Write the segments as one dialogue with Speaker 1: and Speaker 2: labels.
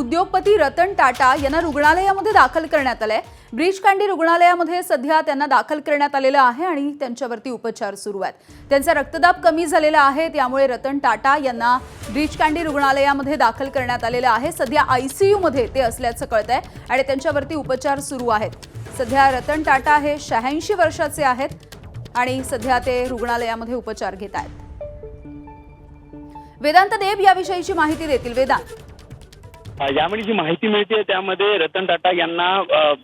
Speaker 1: उद्योगपती रतन टाटा यांना रुग्णालयामध्ये दाखल करण्यात आलंय। ब्रीच कँडी रुग्णालयामध्ये सध्या त्यांना दाखल करण्यात आलेलं आहे आणि त्यांच्यावरती उपचार सुरू आहेत। त्यांचा रक्तदाब कमी झालेला आहे, त्यामुळे रतन टाटा यांना ब्रीच कँडी रुग्णालयामध्ये दाखल करण्यात आलेलं आहे। सध्या आयसीयू मध्ये ते असल्याचं कळतंय आणि त्यांच्यावरती उपचार सुरू आहेत। सध्या रतन टाटा हे 86 वर्षाचे आहेत आणि सध्या ते रुग्णालयामध्ये उपचार घेत आहेत। वेदांत देव याविषयीची माहिती देतील। वेदांत,
Speaker 2: यामध्ये जी माहिती मिळते त्यामध्ये रतन टाटा यांना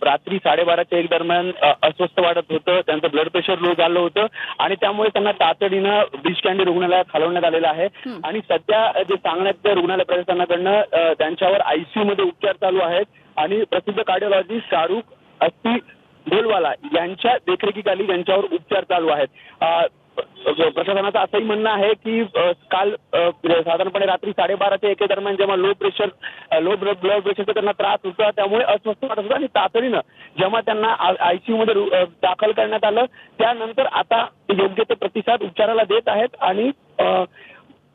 Speaker 2: रात्री 12:30च्या दरम्यान अस्वस्थ वाटत होतं, त्यांचं ब्लड प्रेशर लो झालं होतं आणि त्यामुळे त्यांना तातडीनं ब्रीच कँडी रुग्णालयात हलवण्यात आलेलं आहे। आणि सध्या जे सांगण्यात रुग्णालय प्रशासनाकडनं त्यांच्यावर आयसीयू मध्ये उपचार चालू आहेत आणि प्रसिद्ध कार्डिओलॉजिस्ट शाहरुख अस्ती ढोलवाला यांच्या देखरेखीखाली त्यांच्यावर उपचार चालू आहेत। प्रशासनाचं असंही म्हणणं आहे की काल साधारणपणे रात्री 12:30च्या दरम्यान जेव्हा लो ब्लड प्रेशरचा त्यांना त्रास होता, त्यामुळे अस्वस्थ वाटत होता आणि तातडीनं जेव्हा त्यांना आयसीयू मध्ये दाखल करण्यात आलं, त्यानंतर आता योग्य ते प्रतिसाद उपचाराला देत आहेत आणि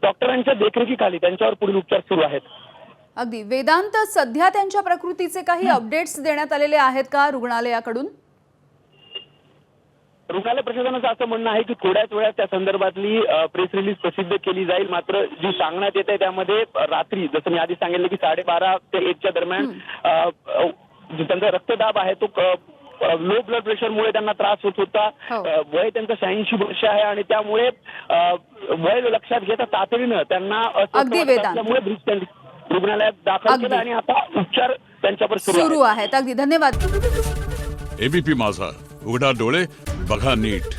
Speaker 2: डॉक्टरांच्या देखरेखीखाली त्यांच्यावर पुढील उपचार सुरू आहेत।
Speaker 1: अगदी वेदांत, सध्या त्यांच्या प्रकृतीचे काही अपडेट्स देण्यात आलेले आहेत का रुग्णालयाकडून?
Speaker 2: रुग्णालय प्रशासनाचं असं म्हणणं आहे की थोड्याच वेळात त्या संदर्भातली प्रेस रिलीज प्रसिद्ध केली जाईल। मात्र जी सांगण्यात येते त्यामध्ये रात्री, जसं मी आधी सांगितलं की 12:30 ते 1च्या दरम्यान त्यांचा रक्तदाब आहे तो लो ब्लड प्रेशरमुळे त्यांना त्रास होत होता। वय त्यांचं 86 वर्ष आहे आणि त्यामुळे वय लक्षात घेता तातडीनं त्यांना असल्यामुळे ब्रीच कँडी रुग्णालयात दाखल केलं आणि आता उपचार त्यांच्यावर सुरू आहेत।
Speaker 1: अगदी धन्यवाद।
Speaker 3: एबीपी माझा, उघडा डोळे बघा नीट।